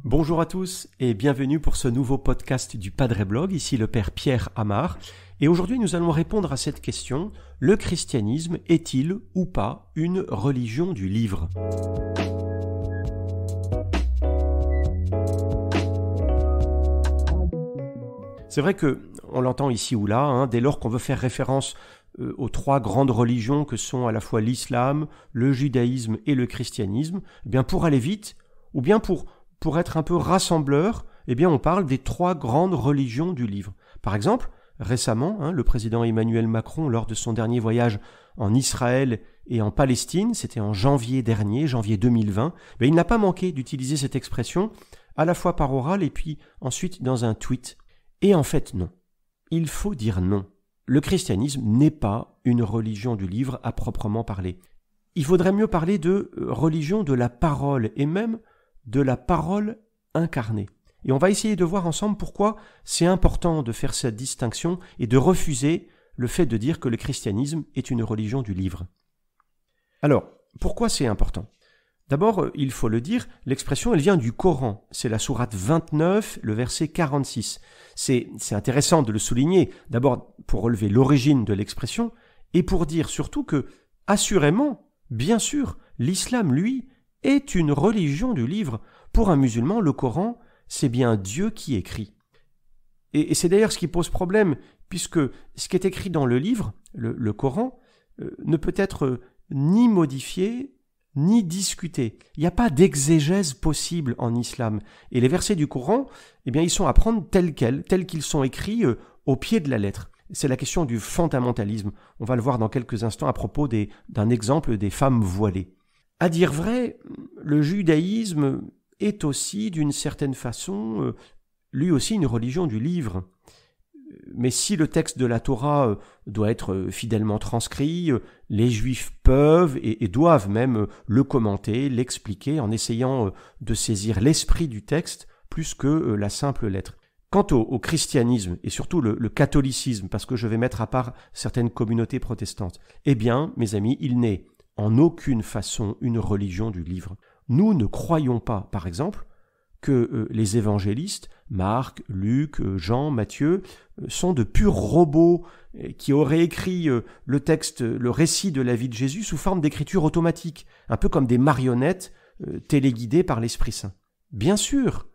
Bonjour à tous et bienvenue pour ce nouveau podcast du Padre Blog, ici le Père Pierre Amar. Et aujourd'hui nous allons répondre à cette question, le christianisme est-il ou pas une religion du livre ? C'est vrai que on l'entend ici ou là, dès lors qu'on veut faire référence aux trois grandes religions que sont à la fois l'islam, le judaïsme et le christianisme, eh bien pour aller vite, ou bien pour être un peu rassembleur, eh bien on parle des trois grandes religions du livre. Par exemple, récemment, le président Emmanuel Macron, lors de son dernier voyage en Israël et en Palestine, c'était en janvier dernier, janvier 2020, il n'a pas manqué d'utiliser cette expression, à la fois par oral et puis ensuite dans un tweet. Et en fait, non. Il faut dire non. Le christianisme n'est pas une religion du livre à proprement parler. Il faudrait mieux parler de religion de la parole et même de la parole incarnée. Et on va essayer de voir ensemble pourquoi c'est important de faire cette distinction et de refuser le fait de dire que le christianisme est une religion du livre. Alors, pourquoi c'est important ? D'abord, il faut le dire, l'expression elle vient du Coran. C'est la sourate 29, le verset 46. C'est intéressant de le souligner, d'abord pour relever l'origine de l'expression et pour dire surtout que, assurément, bien sûr, l'islam, lui, est une religion du livre. Pour un musulman, le Coran, c'est bien Dieu qui écrit. Et c'est d'ailleurs ce qui pose problème, puisque ce qui est écrit dans le livre, le Coran, ne peut être ni modifié, ni discuté. Il n'y a pas d'exégèse possible en islam. Et les versets du Coran, eh bien, ils sont à prendre tels qu'ils sont écrits au pied de la lettre. C'est la question du fondamentalisme. On va le voir dans quelques instants à propos d'un exemple des femmes voilées. À dire vrai, le judaïsme est aussi, d'une certaine façon, lui aussi une religion du livre. Mais si le texte de la Torah doit être fidèlement transcrit, les Juifs peuvent et doivent même le commenter, l'expliquer, en essayant de saisir l'esprit du texte plus que la simple lettre. Quant au christianisme, et surtout le catholicisme, parce que je vais mettre à part certaines communautés protestantes, eh bien, mes amis, il n'est en aucune façon une religion du livre. Nous ne croyons pas, par exemple, que les évangélistes, Marc, Luc, Jean, Matthieu, sont de purs robots qui auraient écrit le texte, le récit de la vie de Jésus sous forme d'écriture automatique, un peu comme des marionnettes téléguidées par l'Esprit Saint. Bien sûr,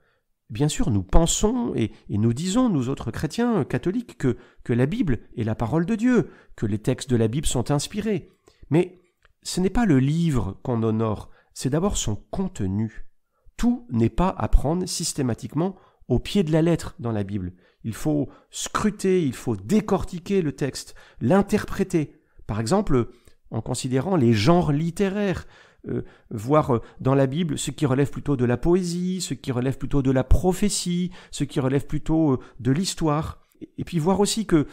nous pensons et nous disons, nous autres chrétiens catholiques, que la Bible est la parole de Dieu, que les textes de la Bible sont inspirés. Mais ce n'est pas le livre qu'on honore, c'est d'abord son contenu. Tout n'est pas à prendre systématiquement au pied de la lettre dans la Bible. Il faut scruter, il faut décortiquer le texte, l'interpréter. Par exemple, en considérant les genres littéraires, voir dans la Bible ce qui relève plutôt de la poésie, ce qui relève plutôt de la prophétie, ce qui relève plutôt de l'histoire. Et puis voir aussi que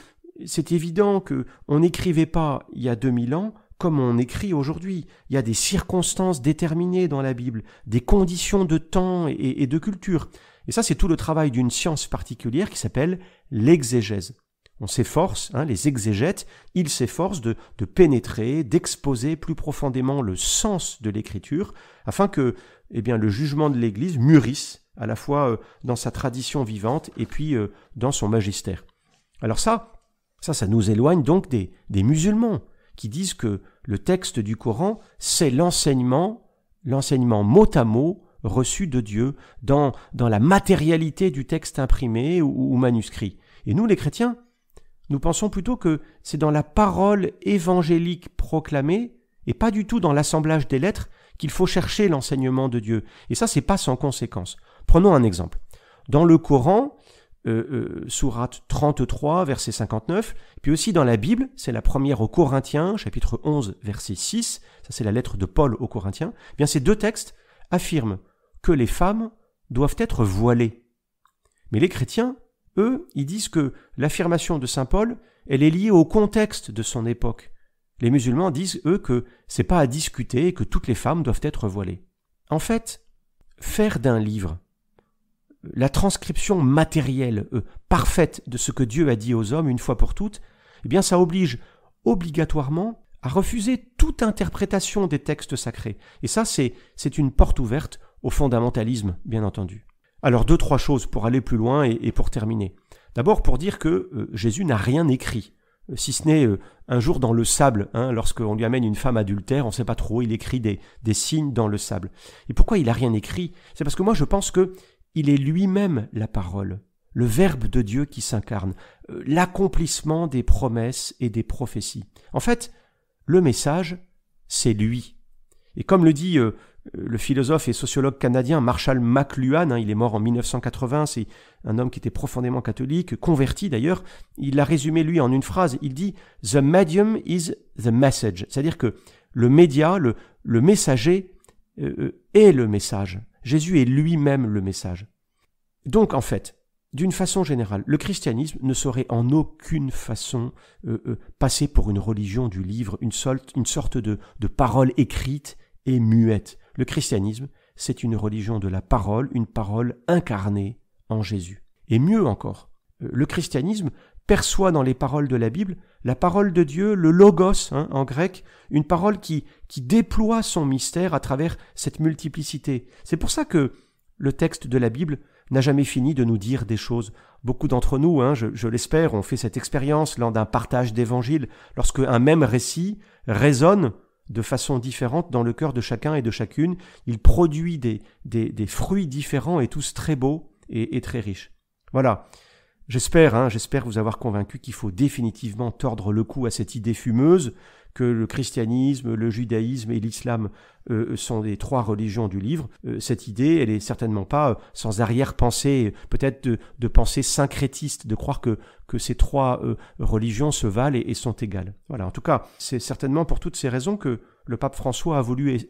c'est évident qu'on n'écrivait pas il y a 2000 ans comme on écrit aujourd'hui. Il y a des circonstances déterminées dans la Bible, des conditions de temps et de culture. Et ça, c'est tout le travail d'une science particulière qui s'appelle l'exégèse. On s'efforce, les exégètes, ils s'efforcent de pénétrer, d'exposer plus profondément le sens de l'écriture, afin que le jugement de l'Église mûrisse, à la fois dans sa tradition vivante et puis dans son magistère. Alors ça nous éloigne donc des musulmans, qui disent que le texte du Coran, c'est l'enseignement mot à mot reçu de Dieu dans la matérialité du texte imprimé ou manuscrit. Et nous, les chrétiens, nous pensons plutôt que c'est dans la parole évangélique proclamée et pas du tout dans l'assemblage des lettres qu'il faut chercher l'enseignement de Dieu. Et ça, c'est pas sans conséquence. Prenons un exemple. Dans le Coran, sourate 33, verset 59, puis aussi dans la Bible, c'est la première aux Corinthiens, chapitre 11, verset 6, ça c'est la lettre de Paul aux Corinthiens, eh bien ces deux textes affirment que les femmes doivent être voilées. Mais les chrétiens, eux, ils disent que l'affirmation de saint Paul, elle est liée au contexte de son époque. Les musulmans disent, eux, que c'est pas à discuter et que toutes les femmes doivent être voilées. En fait, faire d'un livre la transcription matérielle, parfaite de ce que Dieu a dit aux hommes une fois pour toutes, eh bien ça oblige obligatoirement à refuser toute interprétation des textes sacrés. Et ça, c'est une porte ouverte au fondamentalisme, bien entendu. Alors 2-3 choses pour aller plus loin et pour terminer. D'abord pour dire que Jésus n'a rien écrit, si ce n'est un jour dans le sable, lorsqu'on lui amène une femme adultère, on ne sait pas trop, il écrit des signes dans le sable. Et pourquoi il n'a rien écrit? C'est parce que moi je pense qu'il est lui-même la parole, le Verbe de Dieu qui s'incarne, l'accomplissement des promesses et des prophéties. En fait, le message, c'est lui. Et comme le dit le philosophe et sociologue canadien Marshall McLuhan, il est mort en 1980, c'est un homme qui était profondément catholique, converti d'ailleurs, il l'a résumé lui en une phrase, il dit « The medium is the message », c'est-à-dire que le média, le messager est le message. Jésus est lui-même le message. Donc en fait, d'une façon générale, le christianisme ne saurait en aucune façon passer pour une religion du livre, une sorte de parole écrite et muette. Le christianisme, c'est une religion de la parole, une parole incarnée en Jésus. Et mieux encore, le christianisme perçoit dans les paroles de la Bible la parole de Dieu, le logos en grec, une parole qui déploie son mystère à travers cette multiplicité. C'est pour ça que le texte de la Bible n'a jamais fini de nous dire des choses. Beaucoup d'entre nous, je l'espère, ont fait cette expérience lors d'un partage d'évangile, lorsque un même récit résonne de façon différente dans le cœur de chacun et de chacune. Il produit des fruits différents et tous très beaux et très riches. Voilà. J'espère vous avoir convaincu qu'il faut définitivement tordre le cou à cette idée fumeuse que le christianisme, le judaïsme et l'islam sont les 3 religions du livre. Cette idée, elle est certainement pas sans arrière-pensée, peut-être de pensée syncrétiste, de croire que ces 3 religions se valent et sont égales. Voilà. En tout cas, c'est certainement pour toutes ces raisons que le pape François a voulu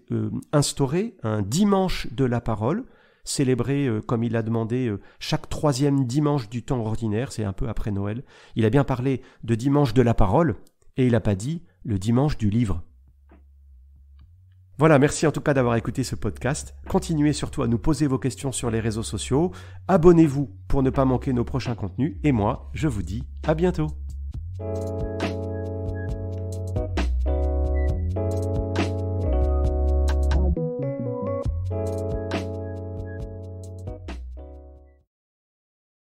instaurer un dimanche de la parole, célébré comme il l'a demandé chaque 3e dimanche du temps ordinaire, c'est un peu après Noël. Il a bien parlé de dimanche de la parole et il n'a pas dit le dimanche du livre. Voilà, merci en tout cas d'avoir écouté ce podcast. Continuez surtout à nous poser vos questions sur les réseaux sociaux. Abonnez-vous pour ne pas manquer nos prochains contenus. Et moi, je vous dis à bientôt.